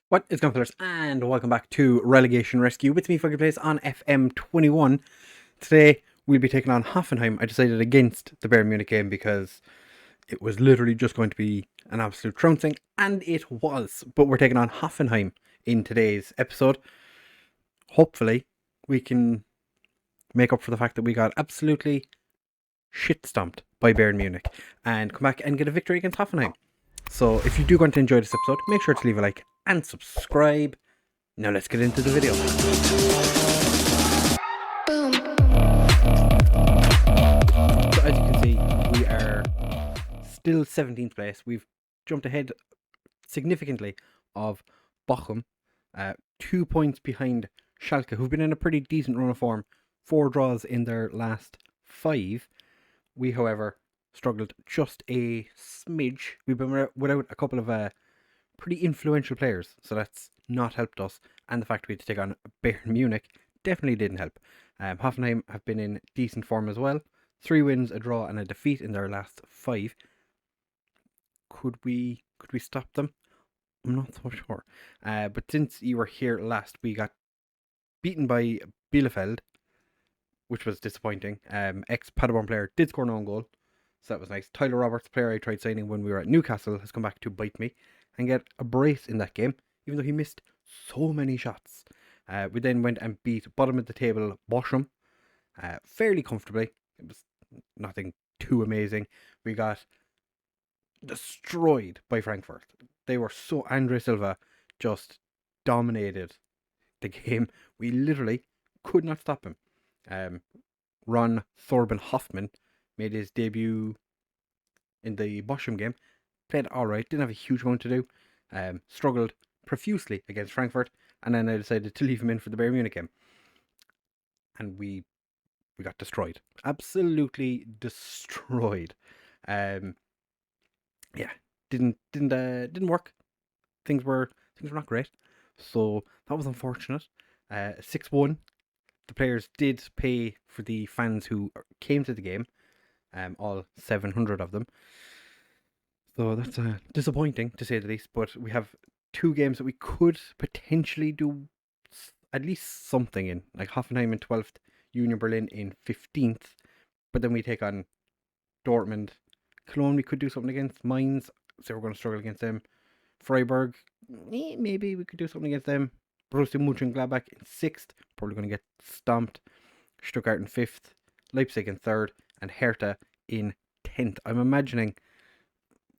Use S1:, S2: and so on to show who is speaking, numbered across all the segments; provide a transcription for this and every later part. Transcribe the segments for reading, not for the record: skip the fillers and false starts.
S1: What is going on, fellas? And welcome back to Relegation Rescue with me, FoggyPlays, on FM21. Today, we'll be taking on Hoffenheim. I decided against the Bayern Munich game because it was literally just going to be an absolute trouncing, and it was. But we're taking on Hoffenheim in today's episode. Hopefully, we can make up for the fact that we got absolutely shit stomped by Bayern Munich and come back and get a victory against Hoffenheim. So if you do want to enjoy this episode, make sure to leave a like and subscribe. Now let's get into the video. So as you can see, we are still 17th place. We've jumped ahead significantly of Bochum, 2 points behind Schalke, who've been in a pretty decent run of form. 4 draws in their last 5. We, however, struggled just a smidge. We've been without a couple of pretty influential players, so that's not helped us. And the fact we had to take on Bayern Munich definitely didn't help. Hoffenheim have been in decent form as well. 3 wins, a draw, and a defeat in their last 5. Could we stop them? I'm not so sure. But since you were here last, we got beaten by Bielefeld, which was disappointing. Ex-Paderborn player did score an own goal, so that was nice. Tyler Roberts, player I tried signing when we were at Newcastle, has come back to bite me and get a brace in that game, even though he missed so many shots. We then went and beat bottom of the table Bochum fairly comfortably. It was nothing too amazing. We got destroyed by Frankfurt. They were so... Andre Silva just dominated the game. We literally could not stop him. Ron Thorben Hoffman made his debut in the Bochum game. Played alright, didn't have a huge amount to do. Struggled profusely against Frankfurt, and then I decided to leave him in for the Bayern Munich game. And we got destroyed. Absolutely destroyed. Yeah, didn't work. Things were not great. So that was unfortunate. 6-1. The players did pay for the fans who came to the game, all 700 of them. So that's disappointing, to say the least. But we have 2 games that we could potentially do at least something in. Like Hoffenheim in 12th, Union Berlin in 15th. But then we take on Dortmund. Cologne we could do something against. Mainz, so we're going to struggle against them. Freiburg, maybe we could do something against them. Borussia Mönchengladbach in 6th, probably going to get stomped. Stuttgart in 5th, Leipzig in 3rd, and Hertha in 10th. I'm imagining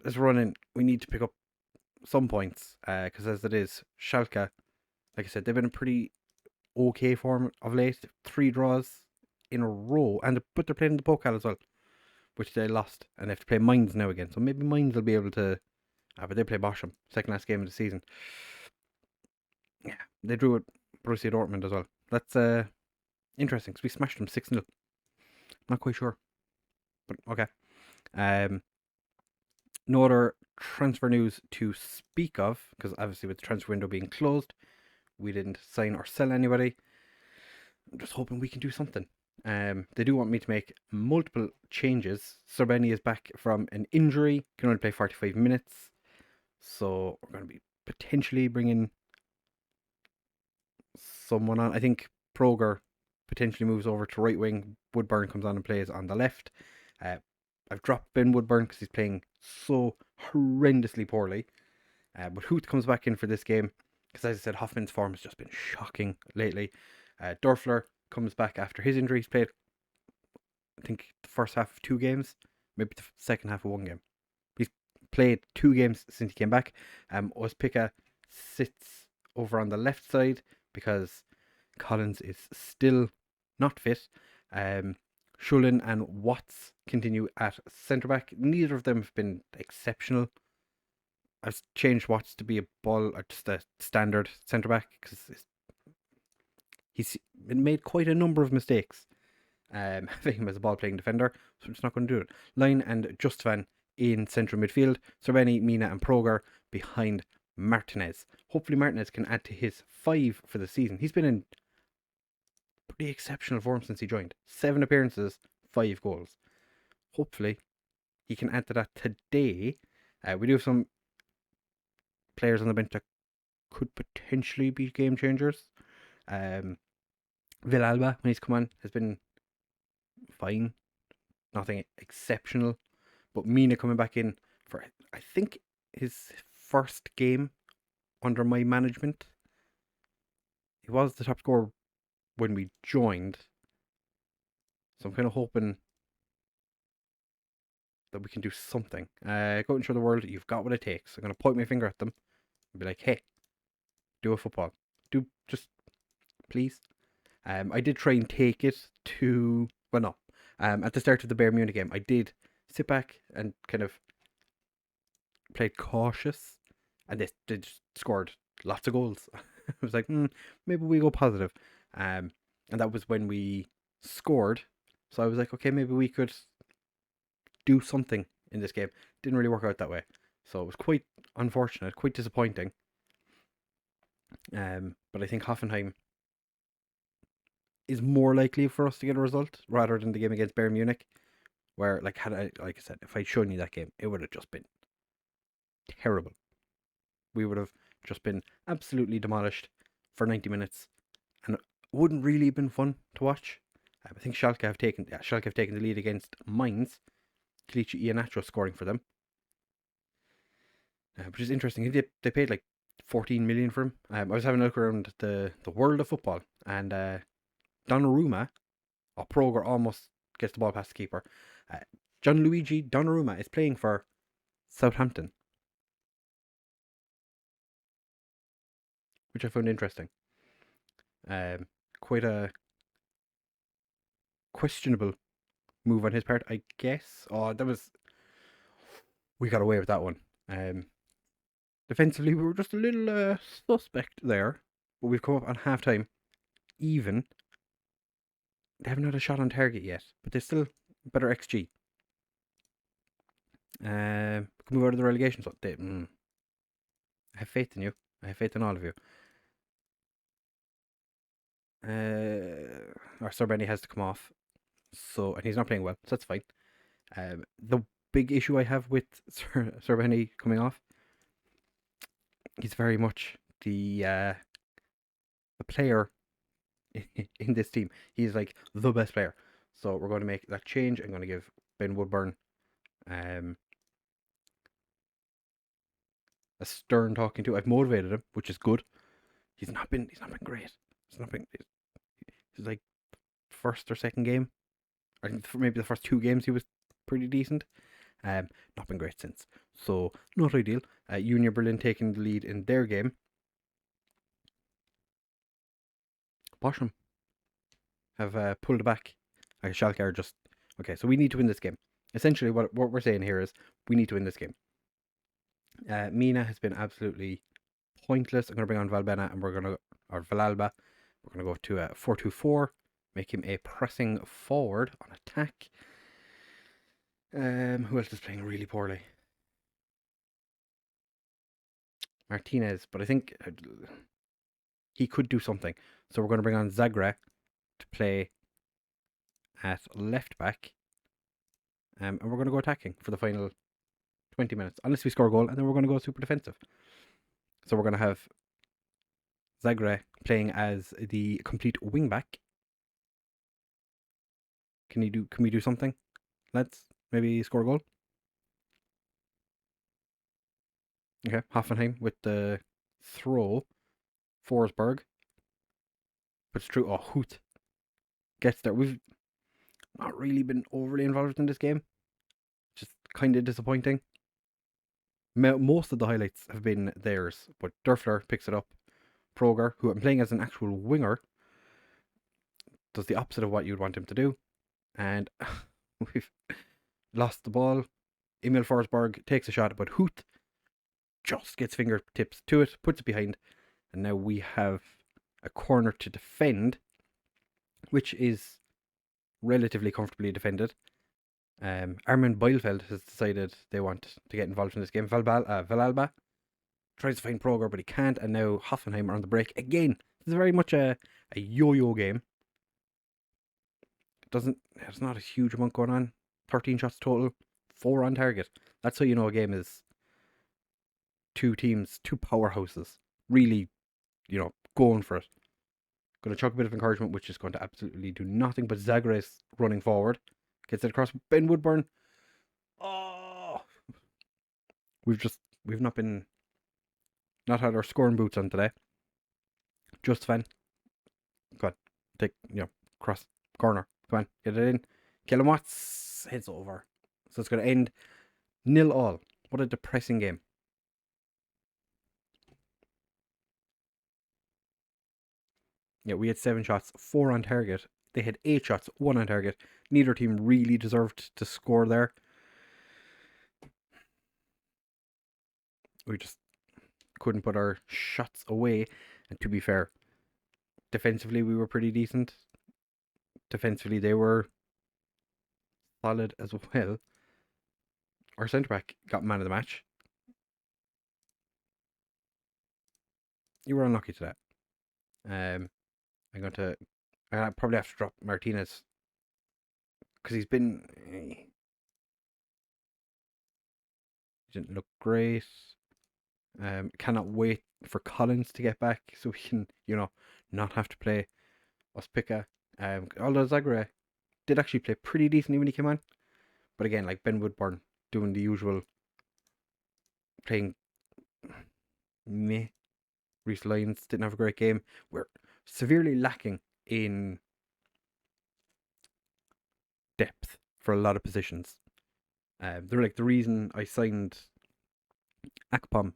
S1: this running, we need to pick up some points, because as it is, Schalke, like I said, they've been in pretty okay form of late. 3 draws in a row, but they're playing the Pokal as well, which they lost, and they have to play Mainz now again. So maybe Mainz will be able to... but they play Bochum, second last game of the season. Yeah, they drew at Borussia Dortmund as well. That's interesting, because we smashed them 6-0. Not quite sure, but okay. No other transfer news to speak of, because obviously with the transfer window being closed, we didn't sign or sell anybody. I'm just hoping we can do something. They do want me to make multiple changes. Serbeni is back from an injury, can only play 45 minutes. So we're going to be potentially bringing someone on. I think Proger potentially moves over to right wing. Woodburn comes on and plays on the left. I've dropped Ben Woodburn because he's playing so horrendously poorly. But Huth comes back in for this game because, as I said, Hoffman's form has just been shocking lately. Dorfler comes back after his injury. He's played, I think, the first half of 2 games, maybe the second half of 1 game. He's played 2 games since he came back. Ospika sits over on the left side because Collins is still not fit. Schulin and Watts continue at centre back. Neither of them have been exceptional. I've changed Watts to be a ball or just a standard centre back because he's made quite a number of mistakes. Having him as a ball playing defender, so I'm just not going to do it. Line and Justvan in central midfield. Serbeni, Mina, and Proger behind Martinez. Hopefully Martinez can add to his 5 for the season. He's been in pretty exceptional form since he joined. 7 appearances, 5 goals. Hopefully he can add to that today. We do have some players on the bench that could potentially be game changers. Villalba, when he's come on, has been fine. Nothing exceptional. But Mina coming back in for, I think, his first game under my management. He was the top scorer when we joined. So I'm kind of hoping that we can do something. Go out and show the world you've got what it takes. I'm going to point my finger at them and be like, hey, do a football. Do just, please. I did try and take it to, well, no. At the start of the Bayern Munich game, I did sit back and kind of played cautious, and they just scored lots of goals. I was like, maybe we go positive. And that was when we scored. So I was like, okay, maybe we could do something in this game. Didn't really work out that way. So it was quite unfortunate, quite disappointing. But I think Hoffenheim is more likely for us to get a result rather than the game against Bayern Munich, where like I said, if I'd shown you that game, it would have just been terrible. We would have just been absolutely demolished for 90 minutes, and it wouldn't really have been fun to watch. I think Schalke have taken the lead against Mainz. Kelechi Iheanacho scoring for them, which is interesting. They paid like 14 million for him. I was having a look around the world of football, and Donnarumma, or Proger, almost gets the ball past the keeper. Gianluigi Donnarumma is playing for Southampton, which I found interesting. Quite a questionable move on his part, I guess. Oh, we got away with that one. Defensively, we were just a little suspect there, but we've come up on half time even. They haven't had a shot on target yet, but they're still better XG. Can move out of the relegation update. I have faith in you. I have faith in all of you. Our Sir Benny has to come off, and he's not playing well, so that's fine. The big issue I have with Sir Benny coming off, he's very much the player in this team. He's like the best player. So we're going to make that change. I'm going to give Ben Woodburn a stern talking to. I've motivated him, which is good. He's not been great. He's like first or second game. I think maybe the first 2 games he was pretty decent. Not been great since. So not ideal. Union Berlin taking the lead in their game. Bochum have pulled back. Schalke are just okay. So we need to win this game. Essentially, what we're saying here is we need to win this game. Mina has been absolutely pointless. I'm going to bring on Villalba, and we're going to go to a 4-2-4. Make him a pressing forward on attack. Who else is playing really poorly? Martinez, but I think he could do something. So we're going to bring on Zagra to play at left back. And we're going to go attacking for the final 20 minutes. Unless we score a goal, and then we're going to go super defensive. So we're going to have Zagra playing as the complete wing back. Can we do something? Let's maybe score a goal. Okay, Hoffenheim with the throw. Forsberg. But it's true. Oh, Hoot gets there. We've not really been overly involved in this game. Just kind of disappointing. Most of the highlights have been theirs, but Dörfler picks it up. Proger, who I'm playing as an actual winger, does the opposite of what you'd want him to do. And we've lost the ball. Emil Forsberg takes a shot, but Hoot just gets fingertips to it, puts it behind, and now we have a corner to defend, which is relatively comfortably defended. Armin Bielefeld has decided they want to get involved in this game. Villalba tries to find Proger, but he can't, and now Hoffenheim are on the break again. This is very much a yo-yo game. There's not a huge amount going on. 13 shots total, 4 on target. That's how you know a game is 2 teams, 2 powerhouses really, going for it. Going to chuck a bit of encouragement, which is going to absolutely do nothing but Zagreus running forward. Gets it across Ben Woodburn. Oh! We've not had our scoring boots on today. Just fine. Go on. Take, cross corner. Come on. Get it in. Kellen Watts heads over. So it's going to end 0-0. What a depressing game. Yeah, we had 7 shots, 4 on target. They had 8 shots, 1 on target. Neither team really deserved to score there. We just couldn't put our shots away. And to be fair, defensively we were pretty decent. Defensively they were solid as well. Our centre back got man of the match. You were unlucky to that. I probably have to drop Martinez because he didn't look great. Cannot wait for Collins to get back so we can, not have to play Ospika. Although Zagreb did actually play pretty decently when he came on. But again, like Ben Woodburn doing the usual, playing meh. Reece Lyons didn't have a great game. We're severely lacking in depth for a lot of positions. They're like the reason I signed Akpom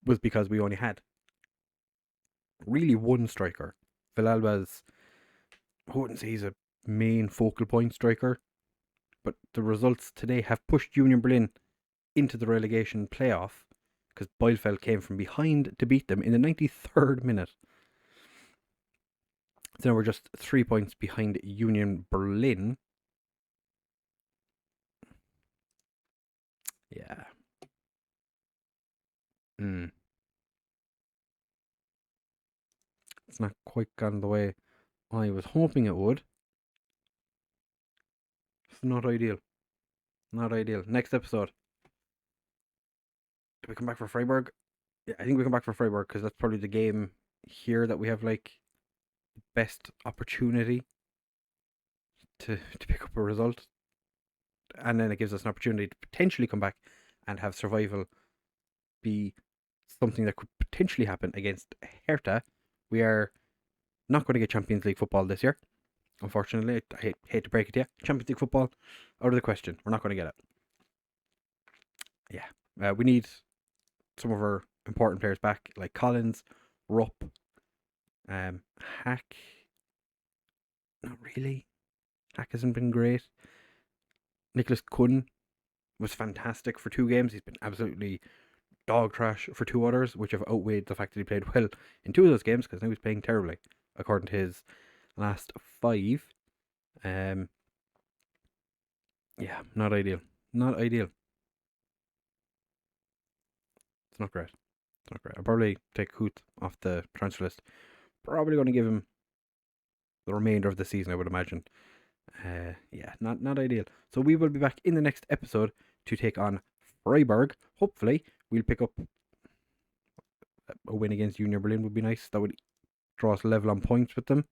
S1: was because we only had really one striker. Villalba's, I wouldn't say he's a main focal point striker, but the results today have pushed Union Berlin into the relegation playoff because Bielefeld came from behind to beat them in the 93rd minute. So now we're just 3 points behind Union Berlin. Yeah. It's not quite gone the way I was hoping it would. It's not ideal. Not ideal. Next episode. Do we come back for Freiburg? Yeah, I think we come back for Freiburg because that's probably the game here that we have like best opportunity to pick up a result. And then it gives us an opportunity to potentially come back and have survival be something that could potentially happen against Hertha. We are not going to get Champions League football this year. Unfortunately, I hate to break it to you. Champions League football, out of the question. We're not going to get it. Yeah. We need some of our important players back, like Collins, Rupp, Hack. Not really. Hack hasn't been great. Nicholas Kuhn was fantastic for 2 games. He's been absolutely dog trash for 2 others, which have outweighed the fact that he played well in 2 of those games because now he's playing terribly, according to his last 5. Yeah, not ideal. Not ideal. It's not great. I'll probably take Hoot off the transfer list. Probably going to give him the remainder of the season, I would imagine. Yeah, not ideal. So we will be back in the next episode to take on Freiburg. Hopefully, we'll pick up a win against Union Berlin would be nice. That would draw us level on points with them.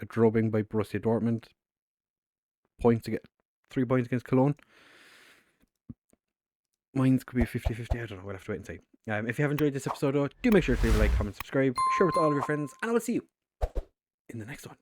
S1: A drubbing by Borussia Dortmund. 3 points against Cologne. Mines could be 50-50. I don't know. We'll have to wait and see. If you have enjoyed this episode, though, do make sure to leave a like, comment, subscribe, share with all of your friends, and I will see you in the next one.